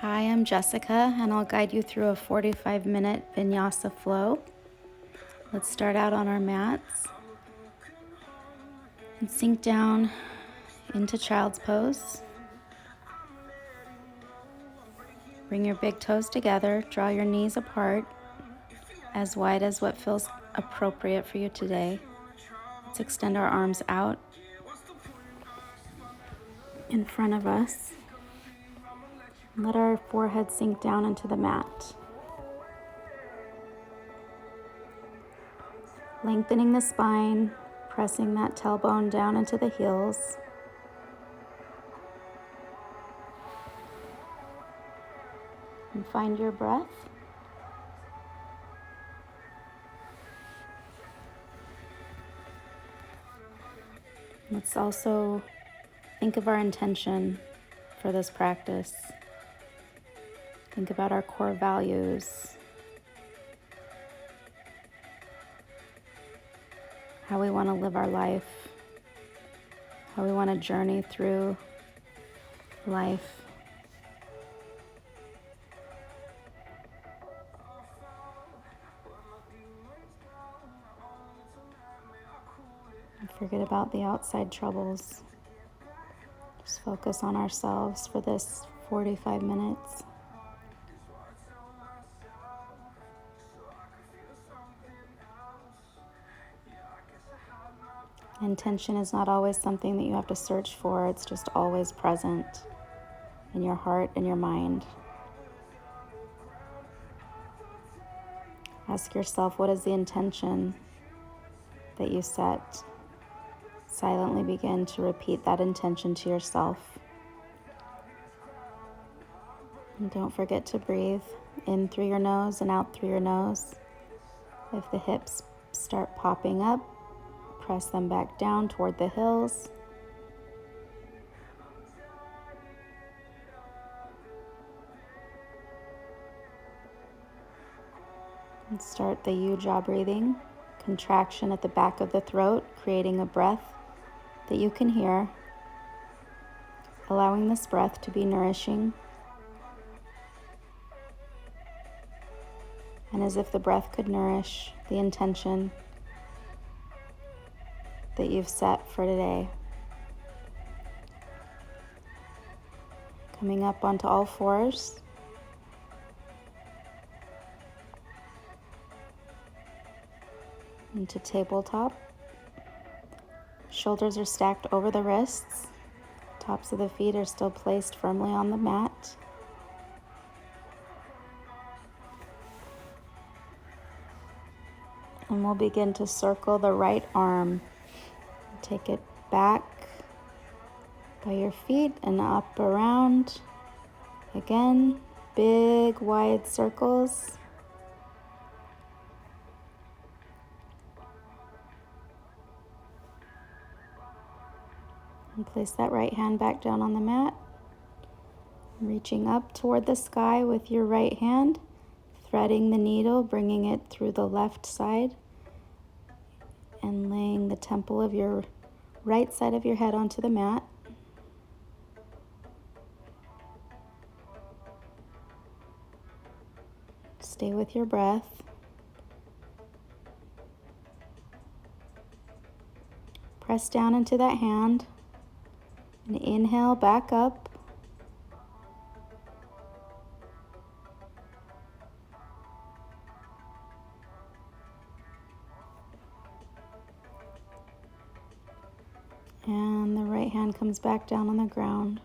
Hi, I'm Jessica, and I'll guide you through a 45-minute Vinyasa flow. Let's start out on our mats and sink down into child's pose. Bring your big toes together, draw your knees apart, as wide as what feels appropriate for you today. Let's extend our arms out in front of us. Let our forehead sink down into the mat. Lengthening the spine, pressing that tailbone down into the heels. And find your breath. Let's also think of our intention for this practice. Think about our core values, how we want to live our life, how we want to journey through life. And forget about the outside troubles. Just focus on ourselves for this 45 minutes. Intention is not always something that you have to search for. It's just always present in your heart and your mind. Ask yourself, what is the intention that you set? Silently begin to repeat that intention to yourself. And don't forget to breathe in through your nose and out through your nose. If the hips start popping up, press them back down toward the heels. And start the U-jaw breathing. Contraction at the back of the throat, creating a breath that you can hear. Allowing this breath to be nourishing. And as if the breath could nourish the intention that you've set for today. Coming up onto all fours. Into tabletop. Shoulders are stacked over the wrists. Tops of the feet are still placed firmly on the mat. And we'll begin to circle the right arm. Take it back by your feet and up around. Again, big wide circles. And place that right hand back down on the mat. Reaching up toward the sky with your right hand, threading the needle, bringing it through the left side, and laying the temple of your right side of your head onto the mat. Stay with your breath. Press down into that hand and inhale back up. And the right hand comes back down on the ground.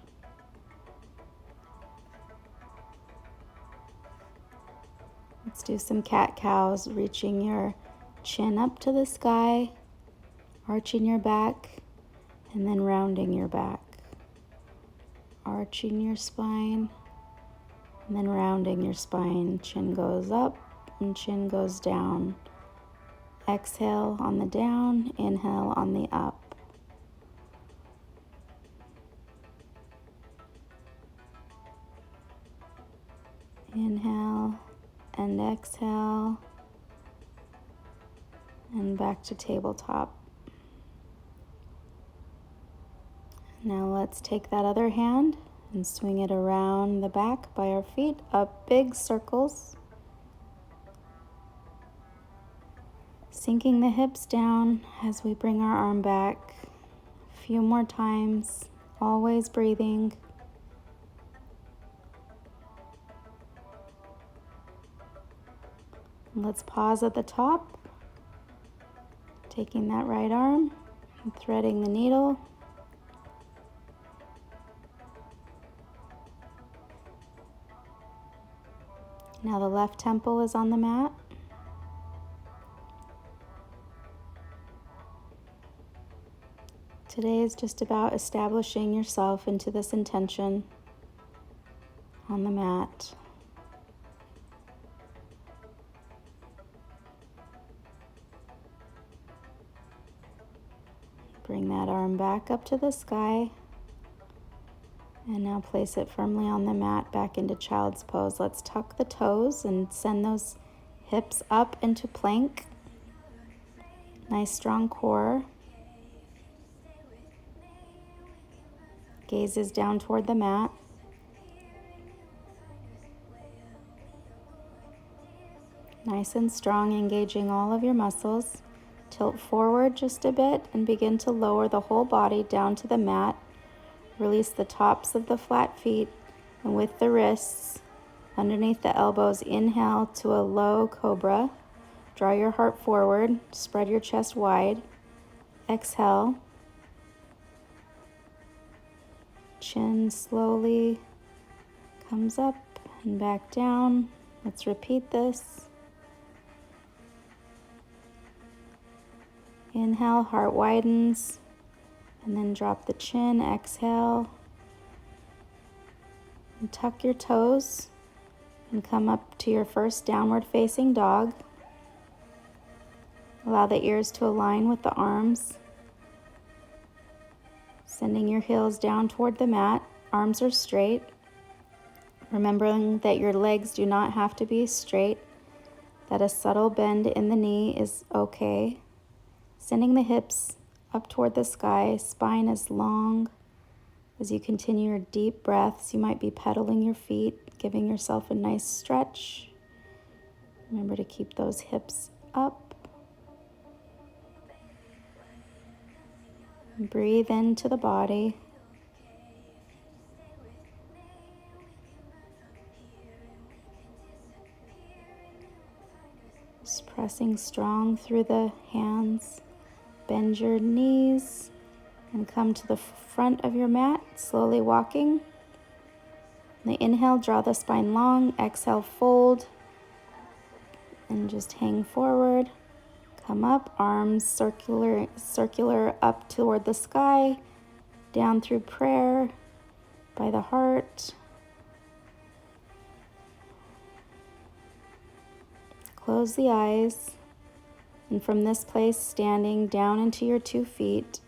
Let's do some cat-cows, reaching your chin up to the sky, arching your back, and then rounding your back. Arching your spine, and then rounding your spine. Chin goes up and chin goes down. Exhale on the down, inhale on the up. Inhale and exhale, and back to tabletop. Now let's take that other hand And swing it around the back by our feet, up big circles. Sinking the hips down as we bring our arm back. A few more times, always breathing. Let's pause at the top, taking that right arm and threading the needle. Now the left temple is on the mat. Today is just about establishing yourself into this intention on the mat. Bring that arm back up to the sky. And now place it firmly on the mat back into child's pose. Let's tuck the toes and send those hips up into plank. Nice strong core. Gaze is down toward the mat. Nice and strong, engaging all of your muscles. Tilt forward just a bit and begin to lower the whole body down to the mat. Release the tops of the flat feet, and with the wrists underneath the elbows, inhale to a low cobra. Draw your heart forward, spread your chest wide. Exhale. Chin slowly comes up and back down. Let's repeat this. Inhale, heart widens, and then drop the chin. Exhale. And tuck your toes and come up to your first downward facing dog. Allow the ears to align with the arms. Sending your heels down toward the mat. Arms are straight. Remembering that your legs do not have to be straight, that a subtle bend in the knee is okay. Sending the hips up toward the sky, spine is long. As you continue your deep breaths, you might be pedaling your feet, giving yourself a nice stretch. Remember to keep those hips up. Breathe into the body. Just pressing strong through the hands. Bend your knees and come to the front of your mat, slowly walking. On the inhale, draw the spine long. Exhale, fold. And just hang forward. Come up, arms circular up toward the sky, down through prayer, by the heart. Close the eyes, and from this place, standing down into your 2 feet.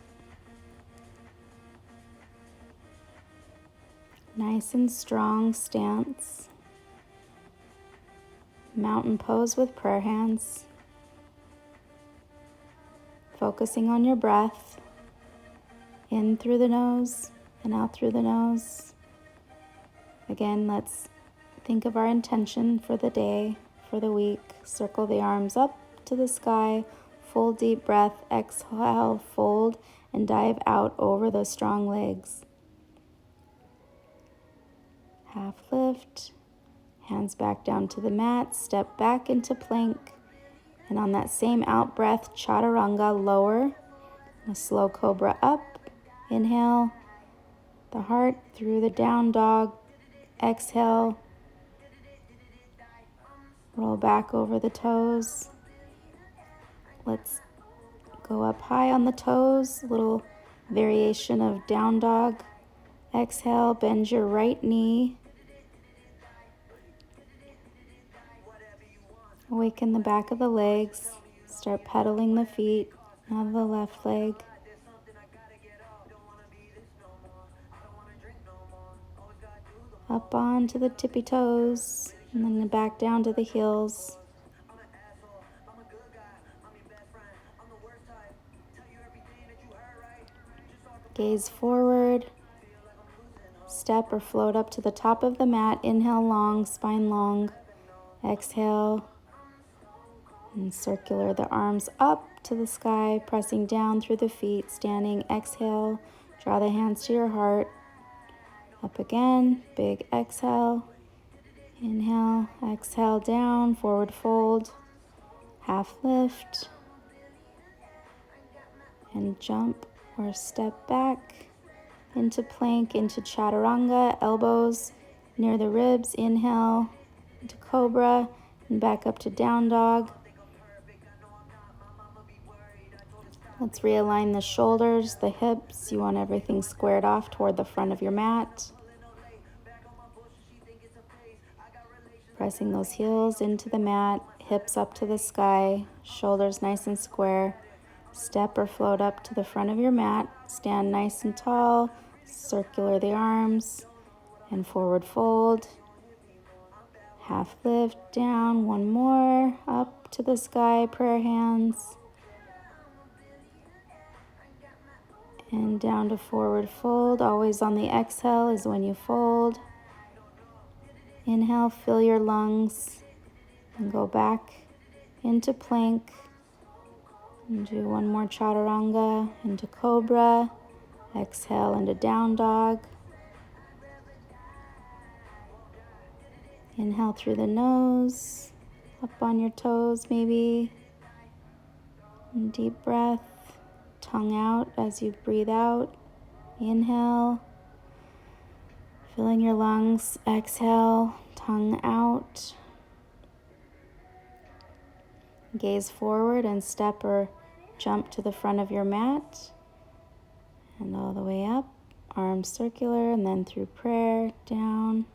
Nice and strong stance. Mountain pose with prayer hands. Focusing on your breath, in through the nose and out through the nose. Again, let's think of our intention for the day, for the week. Circle the arms up to the sky, full deep breath, exhale, fold, and dive out over those strong legs. Half lift, hands back down to the mat, step back into plank. And on that same out breath, chaturanga, lower, a slow cobra up. Inhale, the heart through the down dog. Exhale, roll back over the toes. Let's go up high on the toes, little variation of down dog. Exhale, bend your right knee. Awaken the back of the legs. Start pedaling the feet. Now the left leg. Up onto the tippy toes. And then back down to the heels. Gaze forward. step or float up to the top of the mat. Inhale, long, spine long. Exhale, and circular the arms up to the sky, pressing down through the feet, standing. Exhale, draw the hands to your heart. Up again, big exhale. Inhale, exhale, down, forward fold, half lift, and jump or step back into plank, into chaturanga, elbows near the ribs. Inhale, into cobra, and back up to down dog. Let's realign the shoulders, the hips. You want everything squared off toward the front of your mat. Pressing those heels into the mat, hips up to the sky, shoulders nice and square. Step or float up to the front of your mat. Stand nice and tall, circular the arms, and forward fold. Half lift, down, one more, up to the sky, prayer hands. And down to forward fold. Always on the exhale is when you fold. Inhale, fill your lungs, and go back into plank. And do one more chaturanga, into cobra. Exhale into down dog. Inhale through the nose, up on your toes maybe. And deep breath, tongue out as you breathe out. Inhale, filling your lungs. Exhale, tongue out. Gaze forward and step or jump to the front of your mat. And all the way up, arms circular, and then through prayer, down.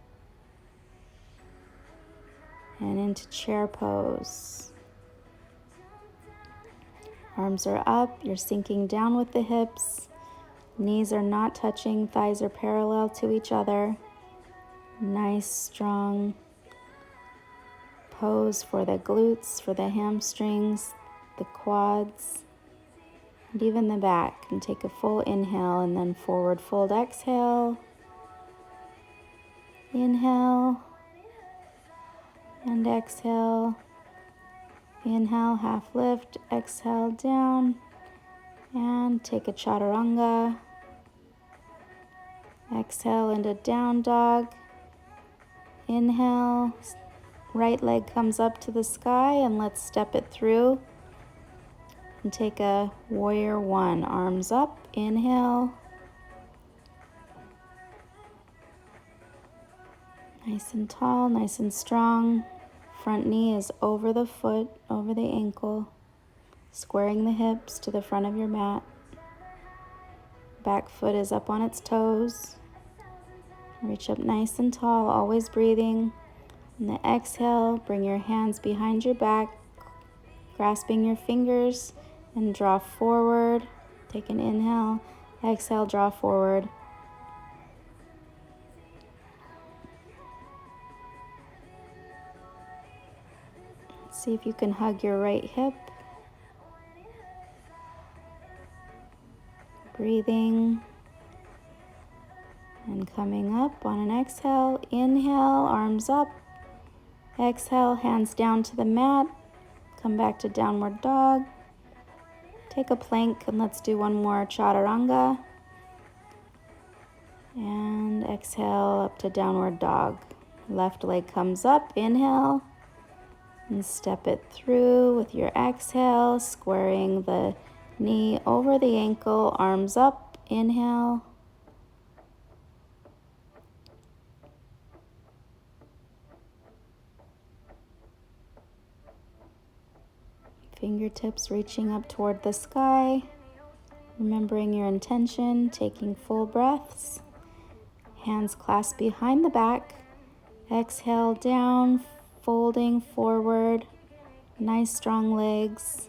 And into chair pose. Arms are up, you're sinking down with the hips. Knees are not touching, thighs are parallel to each other. Nice, strong pose for the glutes, for the hamstrings, the quads, and even the back. And take a full inhale and then forward fold. Exhale. Inhale. And exhale. Inhale, half lift. Exhale, down. And take a chaturanga. Exhale into down dog. Inhale. Right leg comes up to the sky, and let's step it through. And take a warrior one. Arms up. Inhale. Nice and tall, nice and strong. Front knee is over the foot, over the ankle. Squaring the hips to the front of your mat. Back foot is up on its toes. Reach up nice and tall, always breathing. On the exhale, bring your hands behind your back, grasping your fingers, and draw forward. Take an inhale. Exhale, draw forward. See if you can hug your right hip. Breathing. And coming up on an exhale. Inhale, arms up. Exhale, hands down to the mat. Come back to downward dog. Take a plank and let's do one more chaturanga. And exhale up to downward dog. Left leg comes up. Inhale. And step it through with your exhale, squaring the knee over the ankle, arms up. Inhale. Fingertips reaching up toward the sky, remembering your intention, taking full breaths. Hands clasped behind the back. Exhale down, folding forward. Nice strong legs.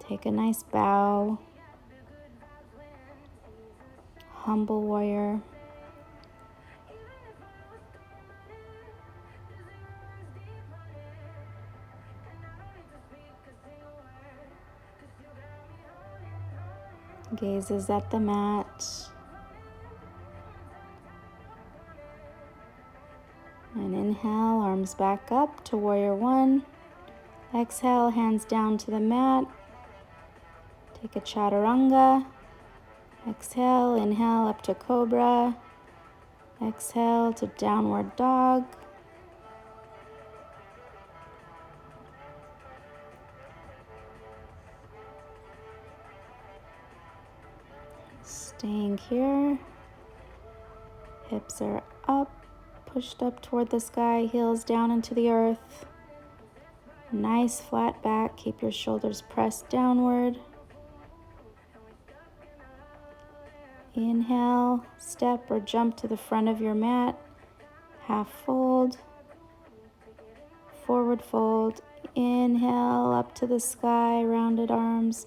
Take a nice bow. Humble warrior. Gazes at the mat. Inhale, arms back up to warrior one. Exhale, hands down to the mat. Take a chaturanga. Exhale, inhale up to cobra. Exhale to downward dog. Staying here. Hips are up, pushed up toward the sky, heels down into the earth. Nice flat back, keep your shoulders pressed downward. Inhale, step or jump to the front of your mat. Half fold, forward fold. Inhale, up to the sky, rounded arms.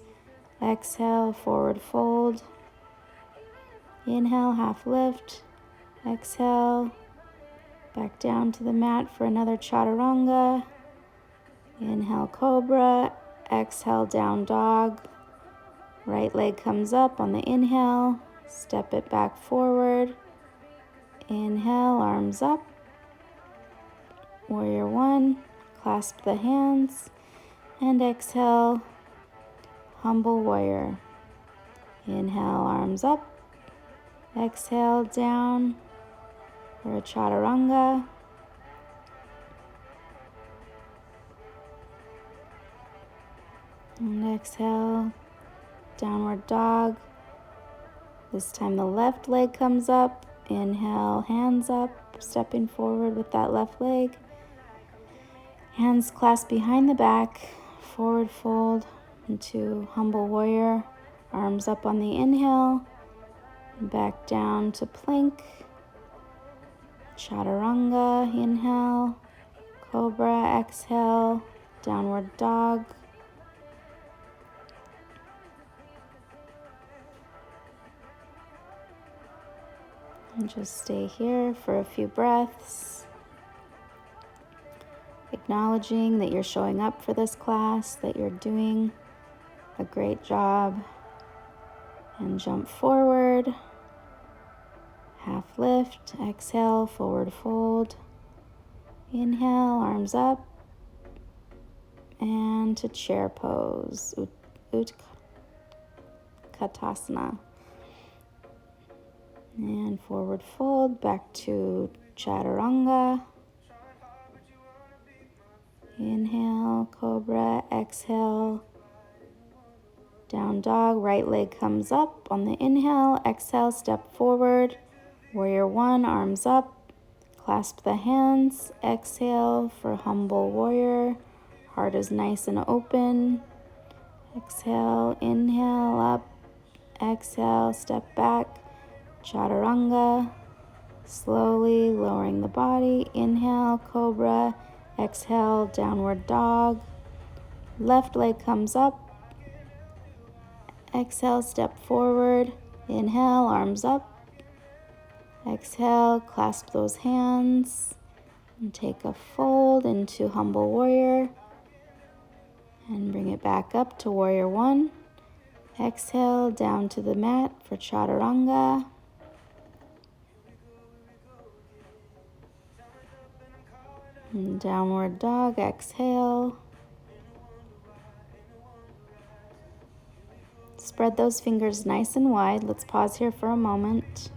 Exhale, forward fold. Inhale, half lift. Exhale, back down to the mat for another chaturanga. Inhale, cobra. Exhale, down dog. Right leg comes up on the inhale. Step it back forward. Inhale, arms up. Warrior one. Clasp the hands. And exhale, humble warrior. Inhale, arms up. Exhale, down for a chaturanga. And exhale, downward dog. This time the left leg comes up. Inhale, hands up, stepping forward with that left leg. Hands clasped behind the back, forward fold into humble warrior. Arms up on the inhale, back down to plank. Chaturanga, inhale. Cobra, exhale. Downward dog. And just stay here for a few breaths. Acknowledging that you're showing up for this class, that you're doing a great job. And jump forward. Half lift. Exhale, forward fold. Inhale, arms up. And to chair pose, Utkatasana. And forward fold, back to chaturanga. Inhale, cobra, exhale, down dog. Right leg comes up on the inhale. Exhale, step forward. Warrior one, arms up. Clasp the hands. Exhale for humble warrior. Heart is nice and open. Exhale, inhale, up. Exhale, step back. Chaturanga. Slowly lowering the body. Inhale, cobra. Exhale, downward dog. Left leg comes up. Exhale, step forward. Inhale, arms up. Exhale, clasp those hands. And take a fold into humble warrior. And bring it back up to warrior one. Exhale, down to the mat for chaturanga. And downward dog, exhale. Spread those fingers nice and wide. Let's pause here for a moment.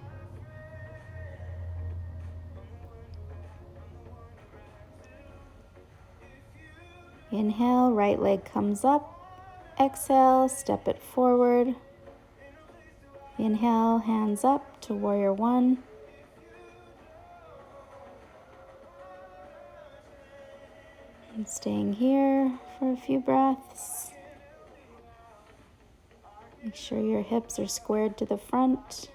Inhale, right leg comes up. Exhale, step it forward. Inhale, hands up to warrior one. And staying here for a few breaths. Make sure your hips are squared to the front.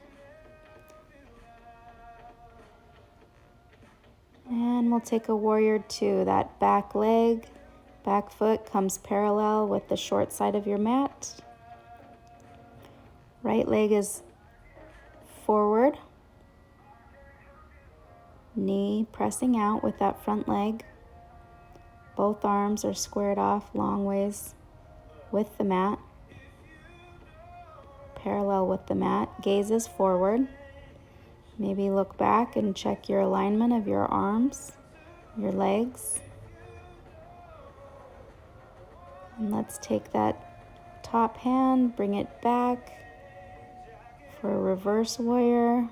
And we'll take a warrior two. That back leg, back foot comes parallel with the short side of your mat. Right leg is forward. Knee pressing out with that front leg. Both arms are squared off long ways with the mat. Parallel with the mat. Gaze is forward. Maybe look back and check your alignment of your arms. your legs. And let's take that top hand, bring it back for a reverse warrior.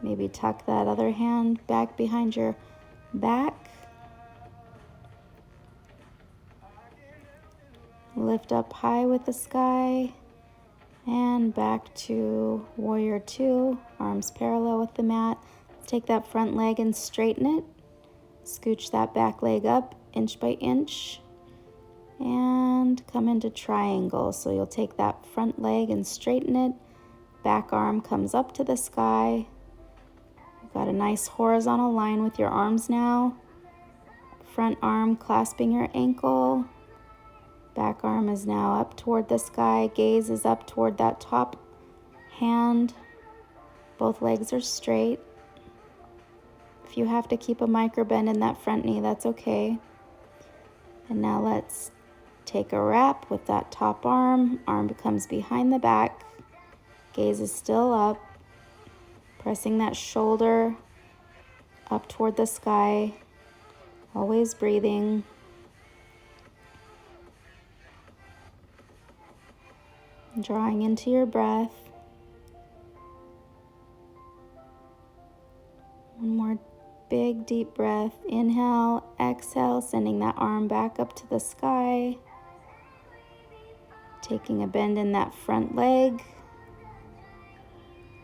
Maybe tuck that other hand back behind your back. Lift up high with the sky and back to warrior two, arms parallel with the mat. Take that front leg and straighten it. Scooch that back leg up inch by inch and come into triangle. So you'll take that front leg and straighten it. Back arm comes up to the sky. You've got a nice horizontal line with your arms now. Front arm clasping your ankle. Back arm is now up toward the sky. Gaze is up toward that top hand. Both legs are straight. If you have to keep a micro bend in that front knee, that's okay. And now let's take a wrap with that top arm. Arm becomes behind the back. Gaze is still up. Pressing that shoulder up toward the sky. Always breathing. Drawing into your breath. One more big deep breath. Inhale, exhale, sending that arm back up to the sky. Taking a bend in that front leg.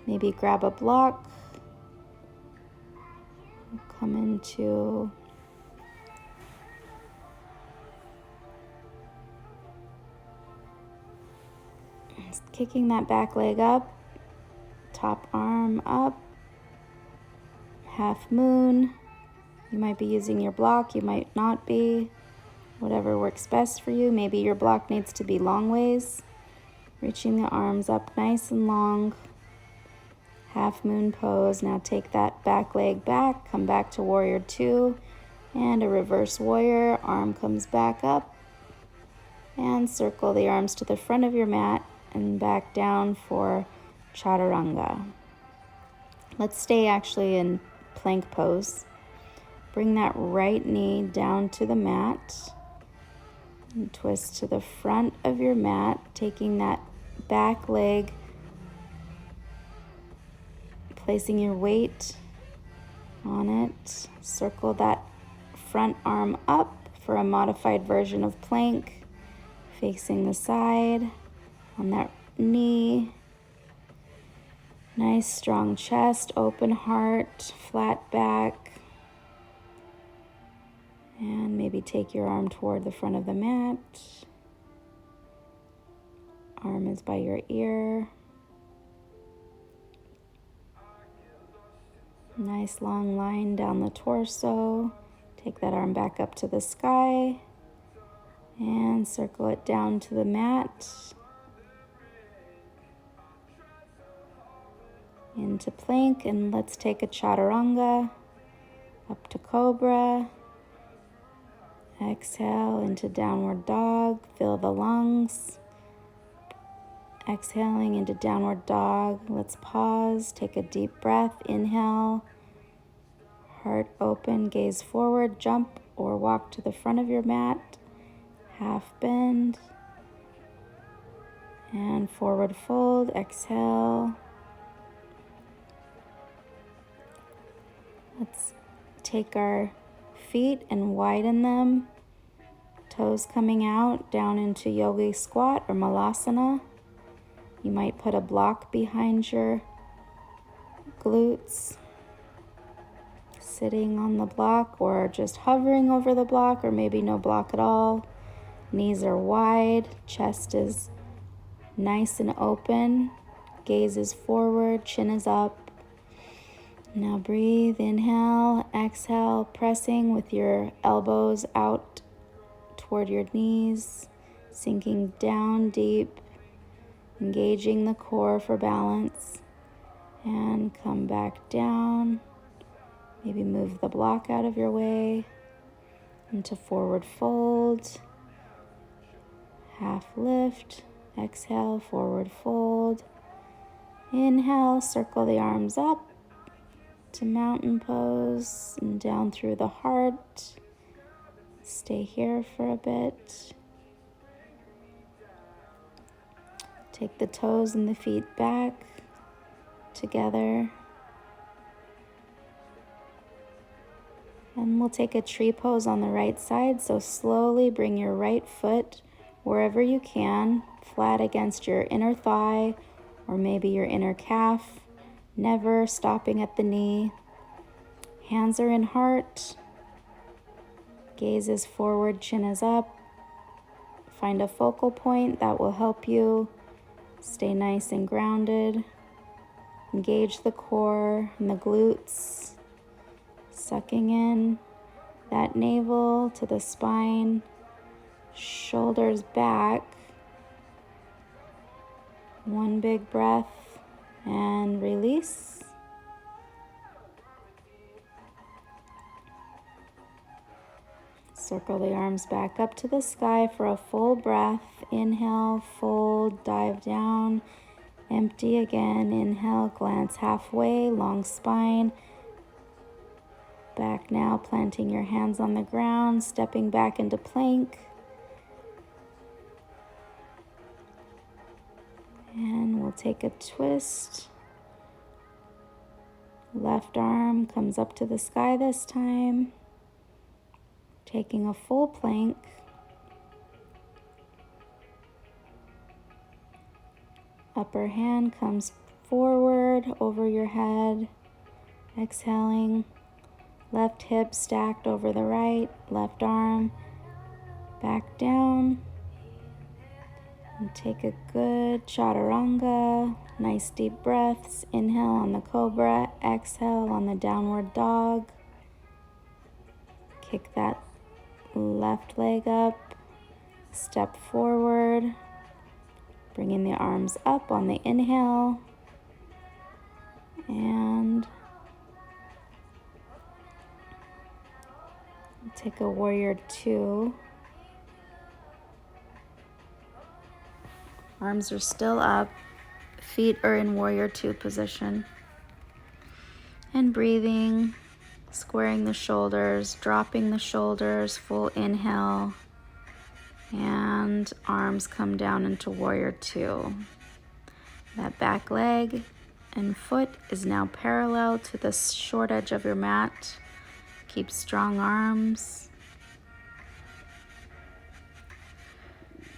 Maybe grab a block. Come into kicking that back leg up, top arm up, half moon. You might be using your block, you might not be. Whatever works best for you. Maybe your block needs to be long ways. Reaching the arms up nice and long. Half moon pose. Now take that back leg back, come back to warrior two and a reverse warrior. Arm comes back up and circle the arms to the front of your mat and back down for chaturanga. Let's stay actually in plank pose. Bring that right knee down to the mat and twist to the front of your mat, taking that back leg, placing your weight on it. Circle that front arm up for a modified version of plank, facing the side on that knee. Nice strong chest, open heart, flat back. And maybe take your arm toward the front of the mat. Arm is by your ear. Nice long line down the torso. Take that arm back up to the sky and circle it down to the mat. Into plank, and let's take a chaturanga up to cobra. Exhale into downward dog, fill the lungs. Exhaling into downward dog. Let's pause, take a deep breath. Inhale, heart open, gaze forward, jump or walk to the front of your mat. Half bend and forward fold. Exhale. Let's take our feet and widen them. Toes coming out down into yogi squat or malasana. You might put a block behind your glutes, sitting on the block or just hovering over the block, or maybe no block at all. Knees are wide, chest is nice and open, gaze is forward, chin is up. Now breathe, inhale, exhale, pressing with your elbows out toward your knees, sinking down deep, engaging the core for balance, and come back down. Maybe move the block out of your way into forward fold, half lift, exhale, forward fold. Inhale, circle the arms up, to mountain pose and down through the heart. Stay here for a bit. Take the toes and the feet back together. And we'll take a tree pose on the right side. So slowly bring your right foot wherever you can, flat against your inner thigh or maybe your inner calf, never stopping at the knee. Hands are in heart. Gaze is forward, chin is up. Find a focal point that will help you stay nice and grounded. Engage the core and the glutes. Sucking in that navel to the spine, shoulders back. One big breath and release. Circle the arms back up to the sky for a full breath. Inhale, fold, dive down. Empty again. Inhale, glance halfway, long spine. Back now, planting your hands on the ground, stepping back into plank. And we'll take a twist. Left arm comes up to the sky this time. Taking a full plank. Upper hand comes forward over your head. Exhaling. Left hip stacked over the right. Left arm back down. And take a good chaturanga. Nice deep breaths. Inhale on the cobra. Exhale on the downward dog. Kick that left leg up. Step forward. Bringing the arms up on the inhale. And take a warrior two. Arms are still up. Feet are in warrior two position. And breathing, squaring the shoulders, dropping the shoulders, full inhale. And arms come down into warrior two. That back leg and foot is now parallel to the short edge of your mat. Keep strong arms.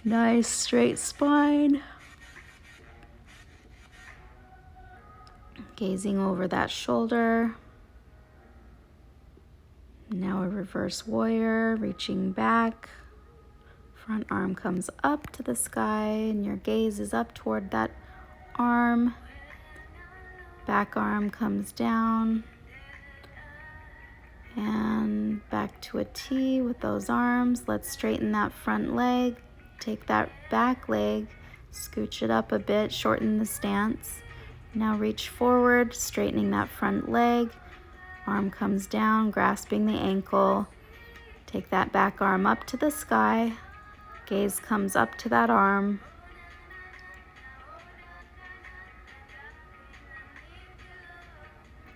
Nice straight spine. Gazing over that shoulder. Now a reverse warrior, reaching back. Front arm comes up to the sky and your gaze is up toward that arm. Back arm comes down. And back to a T with those arms. Let's straighten that front leg. Take that back leg, scooch it up a bit, shorten the stance. Now reach forward, straightening that front leg. Arm comes down, grasping the ankle. Take that back arm up to the sky. Gaze comes up to that arm.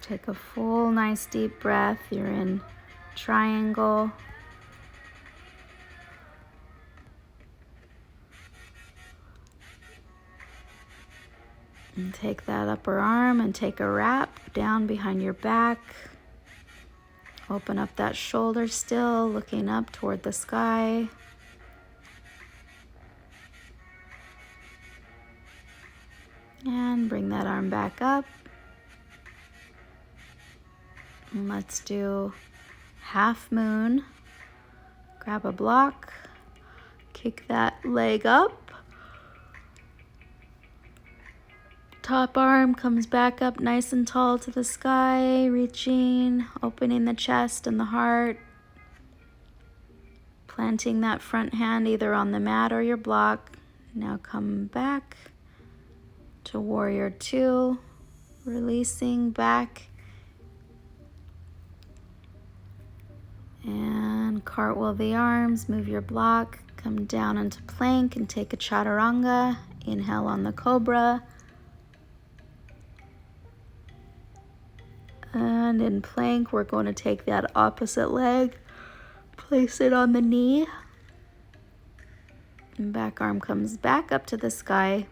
Take a full, nice deep breath. You're in triangle. And take that upper arm and take a wrap down behind your back. Open up that shoulder still, looking up toward the sky. And bring that arm back up. And let's do half moon. Grab a block, kick that leg up. Top arm comes back up nice and tall to the sky, reaching, opening the chest and the heart. Planting that front hand either on the mat or your block. Now come back to warrior two, releasing back. And cartwheel the arms, move your block, come down into plank and take a chaturanga. Inhale on the cobra. And in plank, we're going to take that opposite leg, place it on the knee, and back arm comes back up to the sky,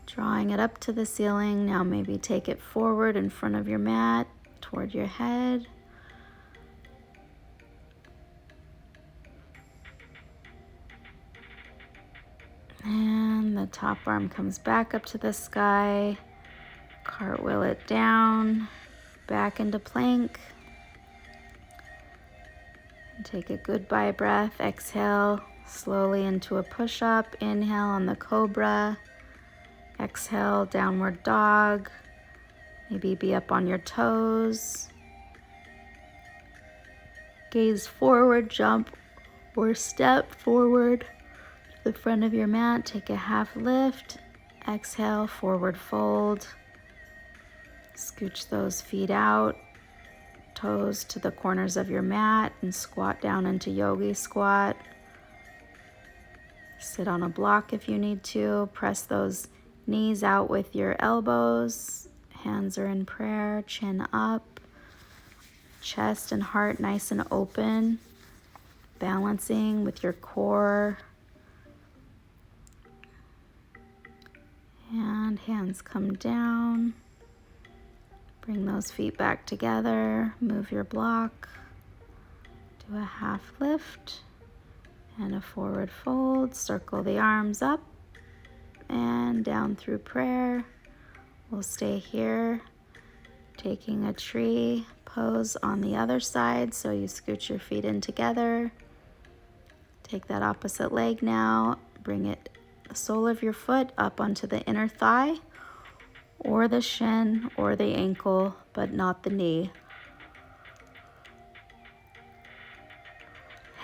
drawing it up to the ceiling. Now maybe take it forward in front of your mat, toward your head. And the top arm comes back up to the sky. Cartwheel it down, back into plank. And take a goodbye breath. Exhale slowly into a push-up. Inhale on the cobra. Exhale, downward dog. Maybe be up on your toes. Gaze forward, jump or step forward to the front of your mat. Take a half lift. Exhale, forward fold. Scooch those feet out, toes to the corners of your mat, and squat down into yogi squat. Sit on a block if you need to. Press those knees out with your elbows. Hands are in prayer, chin up. Chest and heart nice and open. Balancing with your core. And hands come down. Bring those feet back together. Move your block. Do a half lift and a forward fold. Circle the arms up and down through prayer. We'll stay here, taking a tree pose on the other side. So you scooch your feet in together. Take that opposite leg now. Bring it, the sole of your foot up onto the inner thigh, or the shin, or the ankle, but not the knee.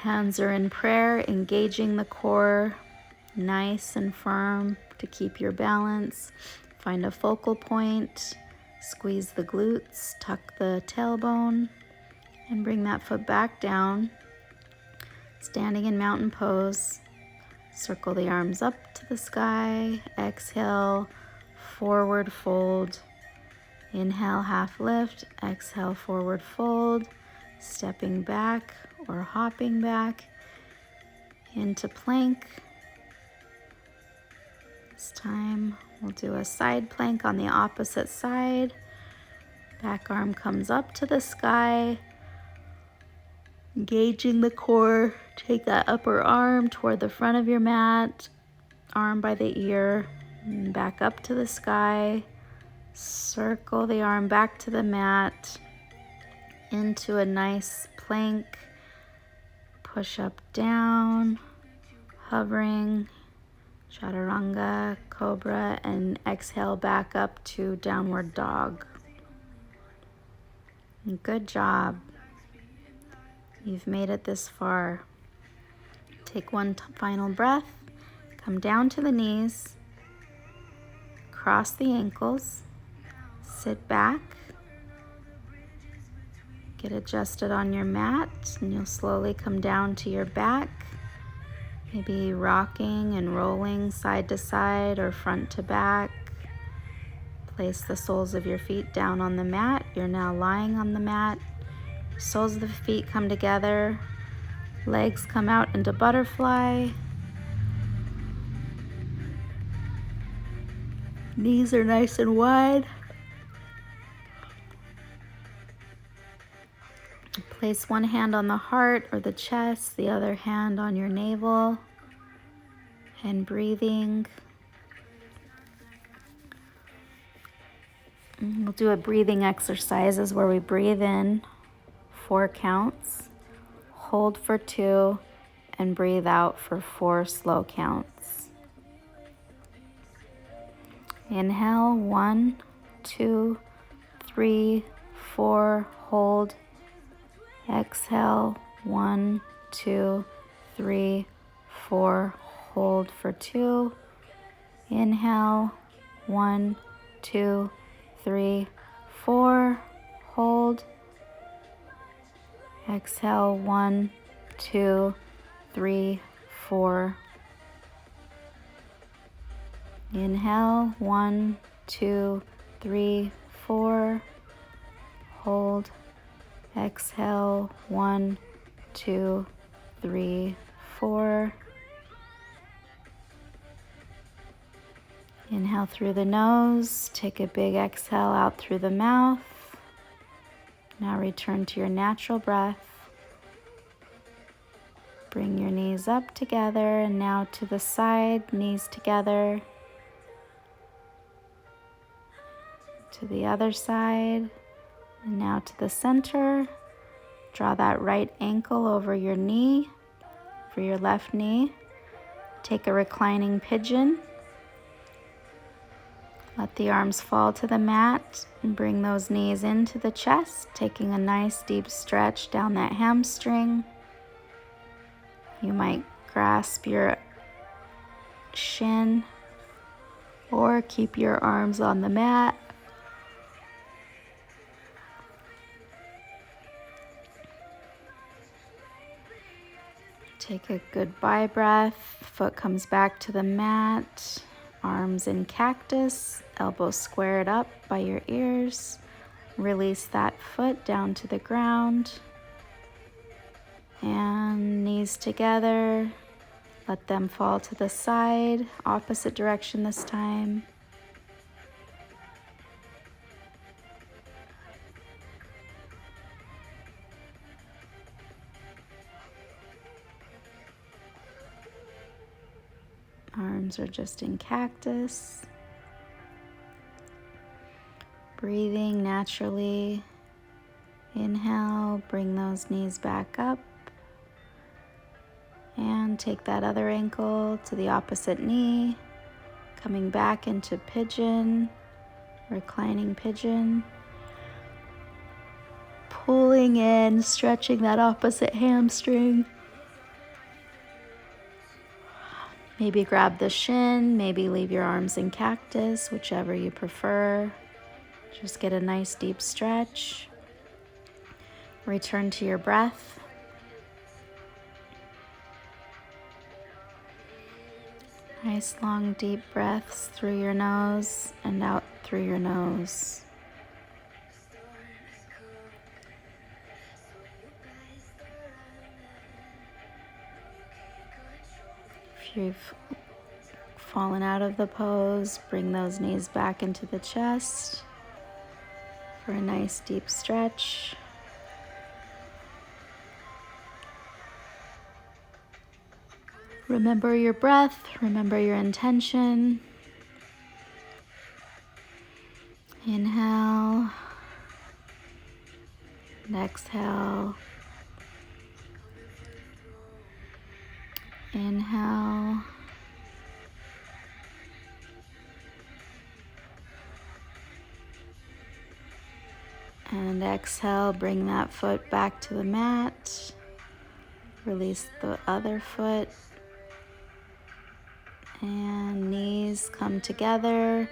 Hands are in prayer, engaging the core, nice and firm to keep your balance. Find a focal point, squeeze the glutes, tuck the tailbone, and bring that foot back down. Standing in mountain pose, circle the arms up to the sky. Exhale, forward fold. Inhale, half lift. Exhale, forward fold. Stepping back or hopping back into plank. This time we'll do a side plank on the opposite side. Back arm comes up to the sky. Engaging the core. Take that upper arm toward the front of your mat. Arm by the ear. And back up to the sky. Circle the arm back to the mat. Into a nice plank. Push up, down. Hovering. Chaturanga, cobra, and exhale back up to downward dog. Good job. You've made it this far. Take one final breath. Come down to the knees. Cross the ankles. Sit back. Get adjusted on your mat, and you'll slowly come down to your back. Maybe rocking and rolling side to side or front to back. Place the soles of your feet down on the mat. You're now lying on the mat. Soles of the feet come together. Legs come out into butterfly. Knees are nice and wide. Place one hand on the heart or the chest, the other hand on your navel, and breathing. We'll do a breathing exercises where we breathe in 4 counts, hold for 2, and breathe out for 4 slow counts. Inhale, 1, 2, 3, 4, hold. Exhale, 1, 2, 3, 4, hold for 2. Inhale, 1, 2, 3, 4, hold. Exhale, 1, 2, 3, 4. Inhale, 1, 2, 3, 4. Hold. Exhale. 1, 2, 3, 4. Inhale through the nose. Take a big exhale out through the mouth. Now return to your natural breath. Bring your knees up together and now to the side, knees together. To the other side, and now to the center. Draw that right ankle over your knee, for your left knee. Take a reclining pigeon. Let the arms fall to the mat and bring those knees into the chest, taking a nice deep stretch down that hamstring. You might grasp your shin or keep your arms on the mat. Take a goodbye breath. Foot comes back to the mat. Arms in cactus, elbows squared up by your ears. Release that foot down to the ground. And knees together. Let them fall to the side, opposite direction this time. Arms are just in cactus. Breathing naturally. Inhale, bring those knees back up. And take that other ankle to the opposite knee. Coming back into pigeon, reclining pigeon. Pulling in, stretching that opposite hamstring. Maybe grab the shin, maybe leave your arms in cactus, whichever you prefer. Just get a nice deep stretch. Return to your breath. Nice long deep breaths through your nose and out through your nose. If you've fallen out of the pose, bring those knees back into the chest for a nice deep stretch. Remember your breath, remember your intention. Inhale and exhale. Inhale. And exhale, bring that foot back to the mat. Release the other foot. And knees come together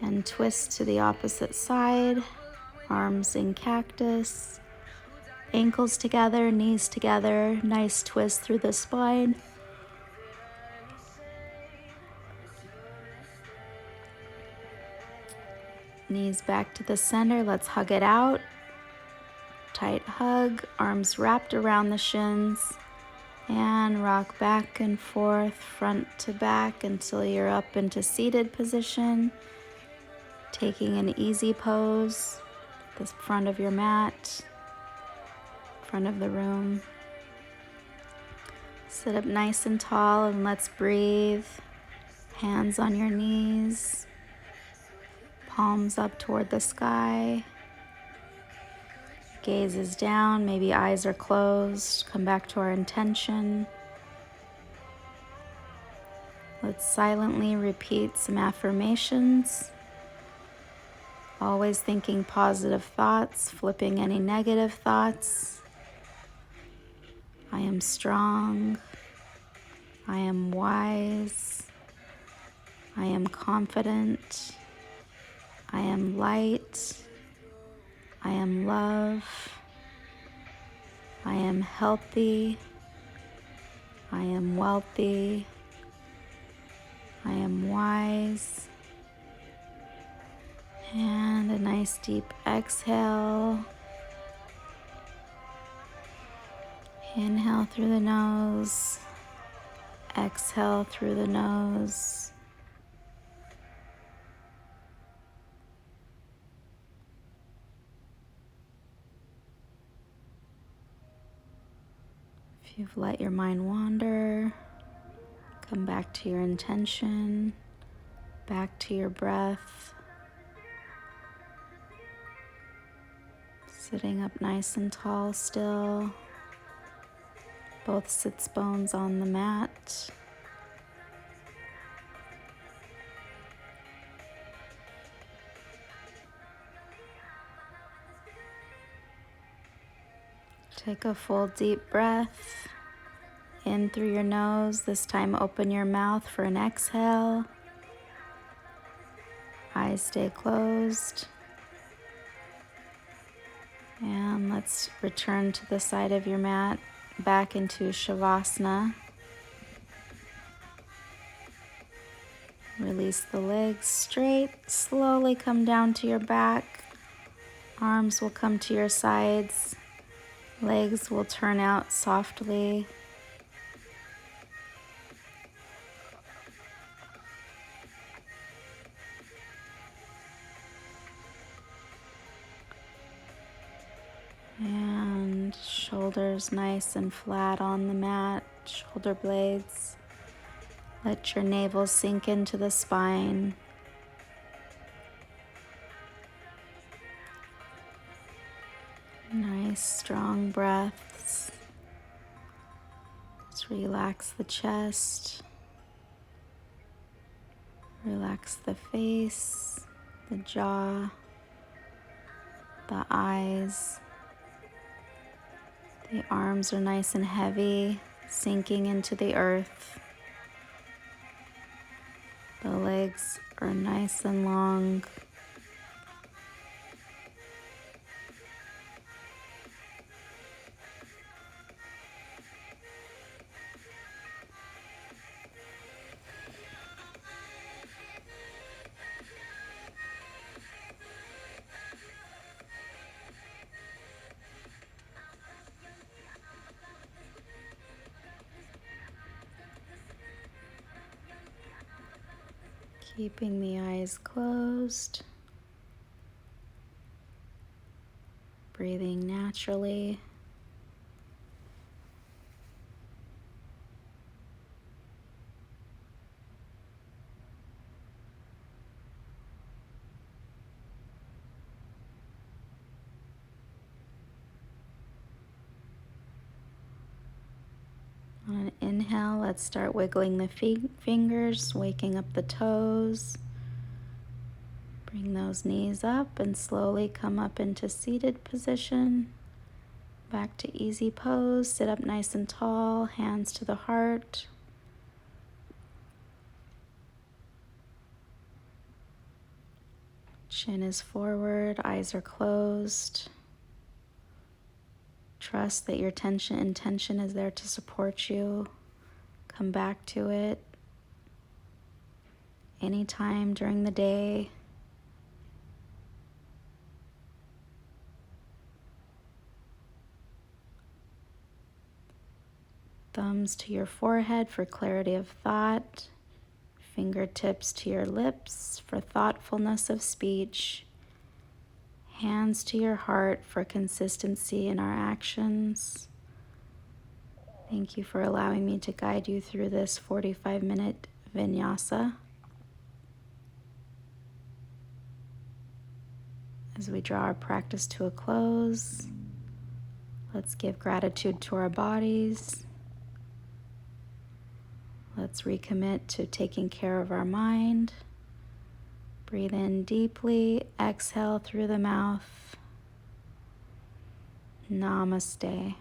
and twist to the opposite side. Arms in cactus. Ankles together, knees together. Nice twist through the spine. Knees back to the center. Let's hug it out. Tight hug. Arms wrapped around the shins. And rock back and forth, front to back until you're up into seated position. Taking an easy pose, the front of your mat, front of the room. Sit up nice and tall and let's breathe. Hands on your knees, palms up toward the sky. Gaze is down, maybe eyes are closed. Come back to our intention. Let's silently repeat some affirmations. Always thinking positive thoughts, flipping any negative thoughts. I am strong. I am wise. I am confident. I am light. I am love. I am healthy. I am wealthy. I am wise. And a Nice deep exhale. Inhale through the nose. Exhale through the nose. If you've let your mind wander, come back to your intention, back to your breath. Sitting up nice and tall still. Both sits bones on the mat. Take a full deep breath in through your nose. This time open your mouth for an exhale. Eyes stay closed. And let's return to the side of your mat, back into Shavasana. Release the legs straight. Slowly come down to your back. Arms will come to your sides. Legs will turn out softly. And shoulders nice and flat on the mat, shoulder blades. Let your navel sink into the spine. Nice, strong breaths. Just relax the chest. Relax the face, the jaw, the eyes. The arms are nice and heavy, sinking into the earth. The legs are nice and long. Keeping the eyes closed, breathing naturally. On an inhale, let's start wiggling the fingers, waking up the toes. Bring those knees up and slowly come up into seated position. Back to easy pose. Sit up nice and tall, hands to the heart. Chin is forward, eyes are closed. Trust that your intention is there to support you. Come back to it anytime during the day. Thumbs to your forehead for clarity of thought. Fingertips to your lips for thoughtfulness of speech. Hands to your heart for consistency in our actions. Thank you for allowing me to guide you through this 45-minute Vinyasa. As we draw our practice to a close, let's give gratitude to our bodies. Let's recommit to taking care of our mind. Breathe in deeply, exhale through the mouth. Namaste.